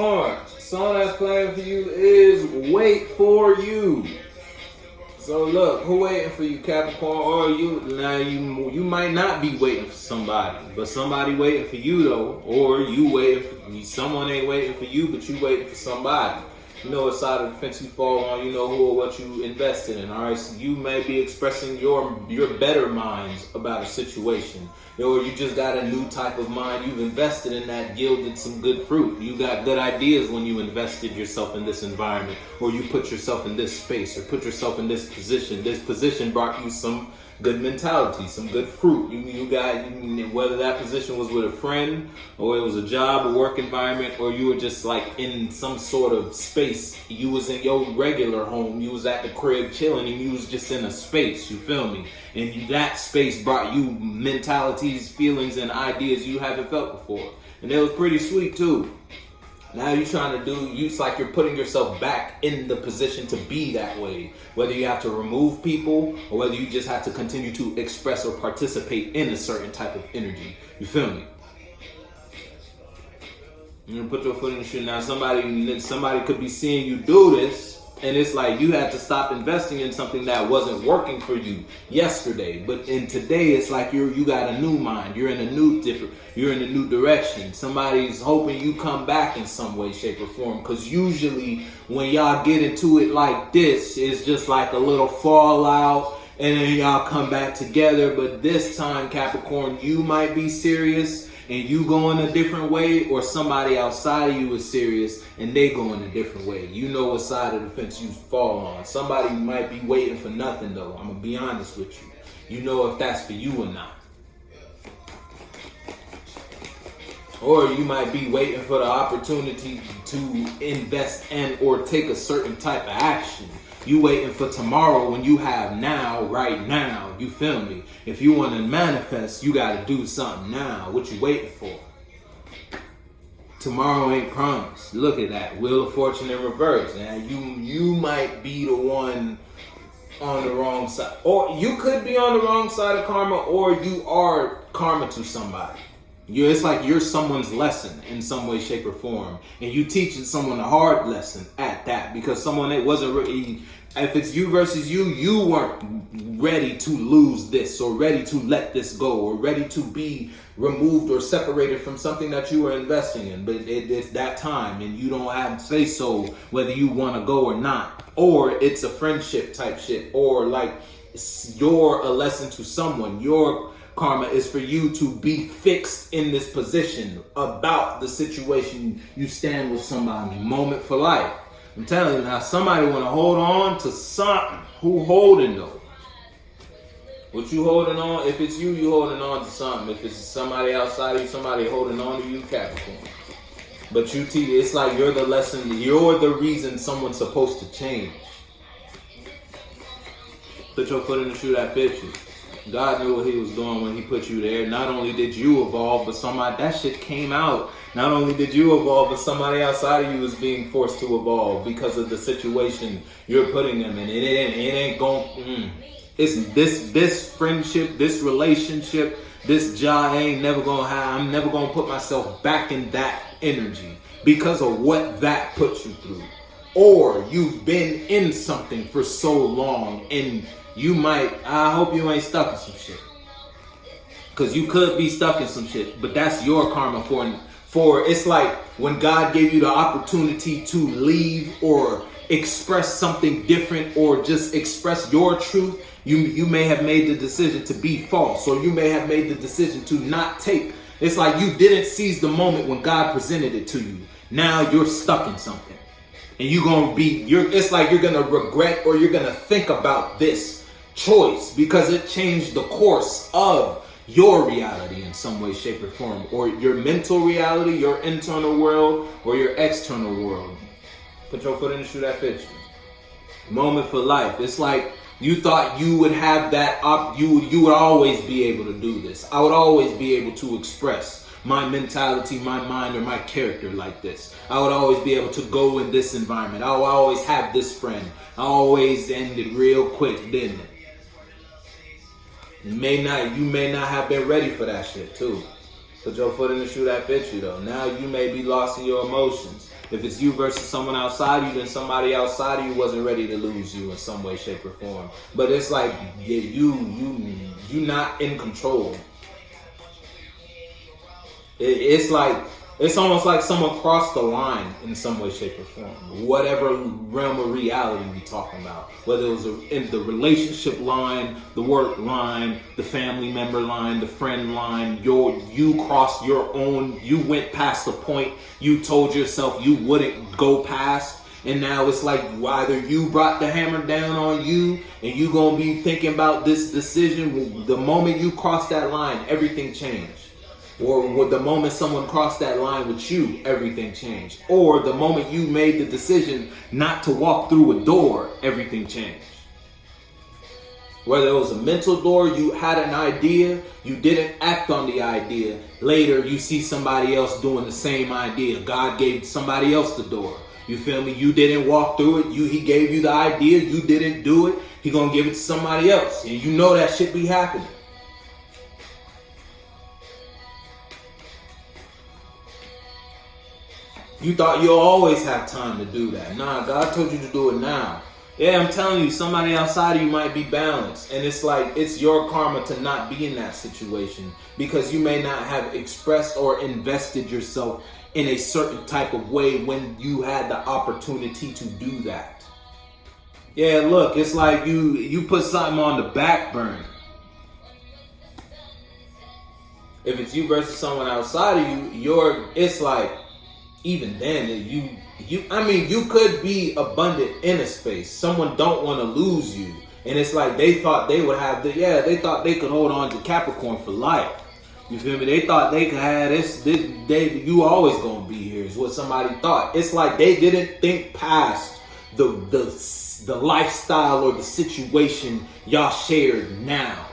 Song that's playing for you is Wait For You. So look, who waiting for you, Capricorn? Or you now you might not be waiting for somebody, but somebody waiting for you though. Or you waiting for someone ain't waiting for you, but you waiting for somebody. You know what side of the fence you fall on, you know who or what you invested in, alright? So you may be expressing your better minds about a situation. Or you just got a new type of mind. You've invested in that, yielded some good fruit. You got good ideas when you invested yourself in this environment, or you put yourself in this space, or put yourself in this position. This position brought you some good mentality, some good fruit. You got, whether that position was with a friend, or it was a job, a work environment, or you were just like in some sort of space. You was in your regular home, you was at the crib chilling, and you was just in a space, you feel me? And that space brought you mentalities, feelings, and ideas you haven't felt before. And it was pretty sweet too. Now you're trying to do, it's like you're putting yourself back in the position to be that way. Whether you have to remove people, or whether you just have to continue to express or participate in a certain type of energy. You feel me? You're gonna put your foot in the shoe. Now somebody could be seeing you do this, and it's like you had to stop investing in something that wasn't working for you yesterday. But in today, it's like you got a new mind. You're in a new direction. Somebody's hoping you come back in some way, shape, or form. Because usually when y'all get into it like this, it's just like a little fallout, and then y'all come back together. But this time, Capricorn, you might be serious and you go in a different way, or somebody outside of you is serious and they go in a different way. You know what side of the fence you fall on. Somebody might be waiting for nothing though. I'm gonna be honest with you. You know if that's for you or not. Or you might be waiting for the opportunity to invest and or take a certain type of action. You waiting for tomorrow when you have now, right now. You feel me? If you want to manifest, you got to do something now. What you waiting for? Tomorrow ain't promised. Look at that. Wheel of Fortune in reverse. Now you might be the one on the wrong side. Or you could be on the wrong side of karma, or you are karma to somebody. It's like you're someone's lesson in some way, shape, or form. And you teaching someone a hard lesson at that. Because someone that wasn't really, if it's you versus you, you weren't ready to lose this, or ready to let this go, or ready to be removed or separated from something that you were investing in. But it's that time, and you don't have to say so whether you want to go or not. Or it's a friendship type shit. Or like you're a lesson to someone. Your karma is for you to be fixed in this position about the situation you stand with somebody. Moment for life. I'm telling you now, somebody want to hold on to something. Who holding though? What you holding on? If it's you, you holding on to something. If it's somebody outside of you, somebody holding on to you, Capricorn. But you teach, it's like you're the lesson. You're the reason someone's supposed to change. Put your foot in the shoe that fits you. God knew what he was doing when he put you there. Not only did you evolve, but that shit came out. Not only did you evolve, but somebody outside of you is being forced to evolve because of the situation you're putting them in. It ain't going. It's this friendship, this relationship, this job ain't never gonna have. I'm never gonna put myself back in that energy because of what that puts you through. Or you've been in something for so long and you might, I hope you ain't stuck in some shit. Because you could be stuck in some shit. But that's your karma for it's like when God gave you the opportunity to leave or express something different or just express your truth. You may have made the decision to be false. Or you may have made the decision to not take. It's like you didn't seize the moment when God presented it to you. Now you're stuck in something. And it's like you're going to regret or you're going to think about this choice because it changed the course of your reality in some way, shape, or form, or your mental reality, your internal world, or your external world. Put your foot in the shoe that fits you. Moment for life. It's like you thought you would have that you would always be able to do this. I would always be able to express my mentality, my mind, or my character like this. I would always be able to go in this environment. I would always have this friend. I always ended real quick, didn't it? You may not have been ready for that shit too. Put your foot in the shoe that fits you though. Now you may be lost in your emotions. If it's you versus someone outside you, then somebody outside of you wasn't ready to lose you in some way, shape, or form. But it's like you not in control. It's like, it's almost like someone crossed the line in some way, shape, or form. Whatever realm of reality we're talking about. Whether it was in the relationship line, the work line, the family member line, the friend line. You crossed your own, you went past the point you told yourself you wouldn't go past. And now it's like either you brought the hammer down on you and you gonna be thinking about this decision. The moment you cross that line, everything changed. Or the moment someone crossed that line with you, everything changed. Or the moment you made the decision not to walk through a door, everything changed. Whether it was a mental door, you had an idea, you didn't act on the idea. Later, you see somebody else doing the same idea. God gave somebody else the door. You feel me? You didn't walk through it. He gave you the idea. You didn't do it. He gonna give it to somebody else. And you know that shit be happening. You thought you'll always have time to do that. Nah, God told you to do it now. Yeah, I'm telling you, somebody outside of you might be balanced. And it's like, it's your karma to not be in that situation. Because you may not have expressed or invested yourself in a certain type of way when you had the opportunity to do that. Yeah, look, it's like you put something on the back burner. If it's you versus someone outside of you, it's like, even then, you could be abundant in a space. Someone don't want to lose you. And it's like they thought they would have they thought they could hold on to Capricorn for life. You feel me? They thought they could have this you always gonna be here is what somebody thought. It's like they didn't think past the lifestyle or the situation y'all shared now.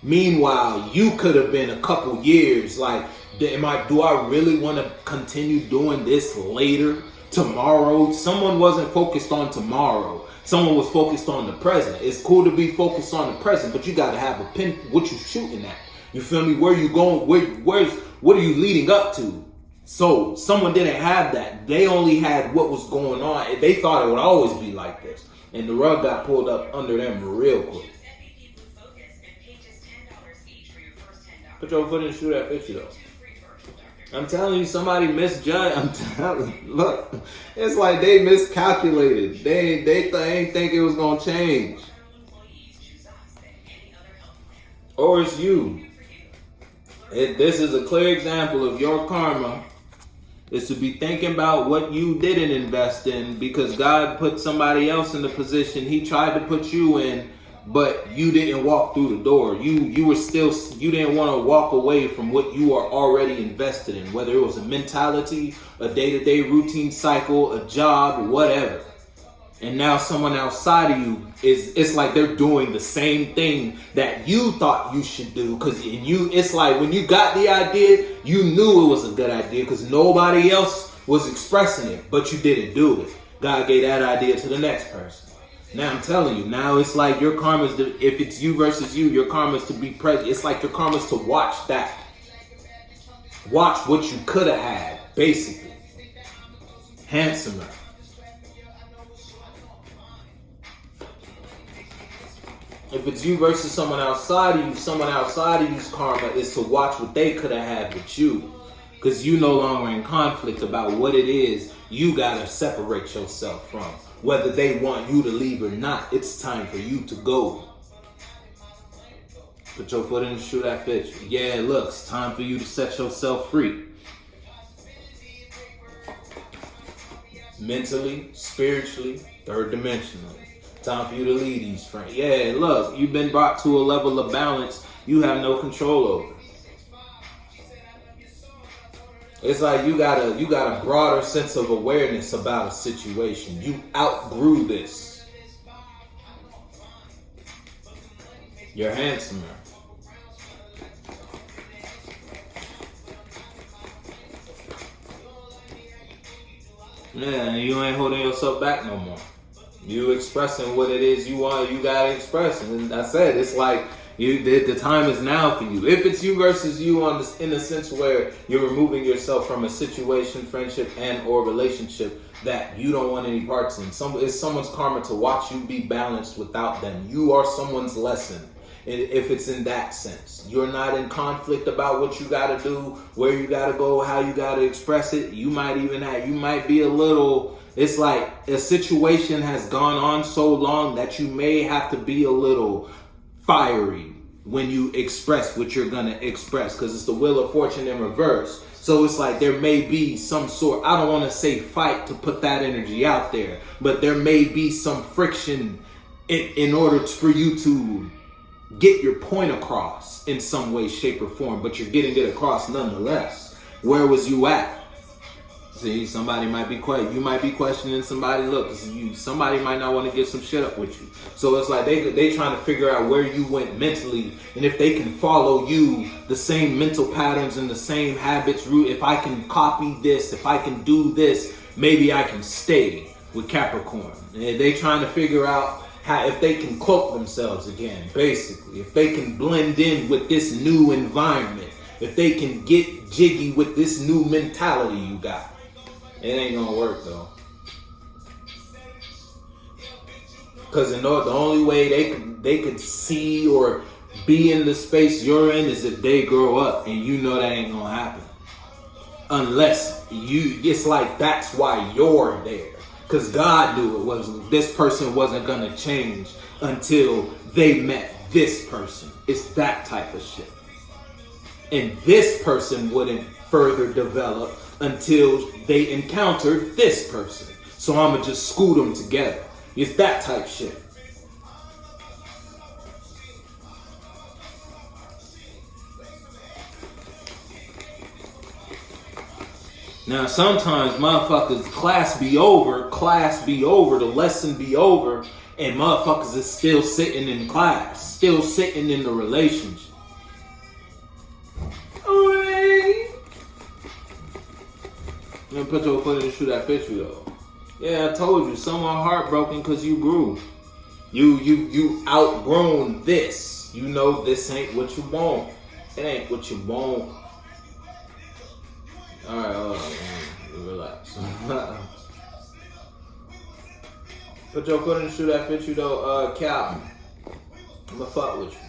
Meanwhile, you could have been a couple years like, do I really want to continue doing this later? Tomorrow? Someone wasn't focused on tomorrow. Someone was focused on the present. It's cool to be focused on the present, but you got to have a pin, what you shooting at. You feel me? Where you going? What are you leading up to? So someone didn't have that. They only had what was going on. They thought it would always be like this. And the rug got pulled up under them real quick. Put your foot in the shoe that fits you though. I'm telling you, somebody misjudged. I'm telling you, look, it's like they miscalculated. They ain't think it was gonna change. Or it's you. This is a clear example of your karma is to be thinking about what you didn't invest in because God put somebody else in the position He tried to put you in. But you didn't walk through the door. You didn't want to walk away from what you are already invested in, whether it was a mentality, a day-to-day routine cycle, a job, whatever. And now someone outside of you it's like they're doing the same thing that you thought you should do. It's like when you got the idea, you knew it was a good idea because nobody else was expressing it, but you didn't do it. God gave that idea to the next person. Now I'm telling you, now it's like your karma is, if it's you versus you, your karma is to be present. It's like your karma is to watch that. Watch what you could have had, basically. Handsomer. If it's you versus someone outside of you's karma is to watch what they could have had with you. Because you no longer in conflict about what it is you got to separate yourself from. Whether they want you to leave or not, it's time for you to go. Put your foot in the shoe that fits you. Yeah, look, it's time for you to set yourself free. Mentally, spiritually, third dimensionally. Time for you to lead these friends. Yeah, look, you've been brought to a level of balance you have no control over. It's like you got a broader sense of awareness about a situation. You outgrew this. You're handsomer. Man, you ain't holding yourself back no more. You expressing what it is you want, you gotta express. And I said, it's like The time is now for you. If it's you versus you in the sense where you're removing yourself from a situation, friendship, and or relationship that you don't want any parts in. It's someone's karma to watch you be balanced without them. You are someone's lesson. If it's in that sense, you're not in conflict about what you got to do, where you got to go, how you got to express it. You might be a little. It's like a situation has gone on so long that you may have to be a little fiery when you express what you're gonna express, because it's the wheel of fortune in reverse. So it's like there may be some sort, I don't want to say fight to put that energy out there, but there may be some friction in order for you to get your point across in some way, shape, or form, but you're getting it across nonetheless. Where was you at? See, somebody might be you might be questioning somebody. Look, somebody might not want to get some shit up with you. So it's like they trying to figure out where you went mentally, and if they can follow you, the same mental patterns and the same habits. If I can copy this, if I can do this, maybe I can stay with Capricorn. And they trying to figure out if they can cloak themselves again, basically. If they can blend in with this new environment. If they can get jiggy with this new mentality you got. It ain't gonna work though. Because the only way they could see or be in the space you're in is if they grow up, and you know that ain't gonna happen. Unless it's like that's why you're there. Because God knew this person wasn't gonna change until they met this person. It's that type of shit. And this person wouldn't further develop until they encountered this person. So I'ma just scoot them together. It's that type shit. Now sometimes motherfuckers, class be over, the lesson be over, and motherfuckers is still sitting in class, still sitting in the relationship. You put your foot in the shoe that fits you though. Yeah, I told you, someone heartbroken because you grew. You outgrown this. You know this ain't what you want. It ain't what you want. Alright, hold on, relax. Put your foot in the shoe that fits you though, Calvin. I'ma fuck with you.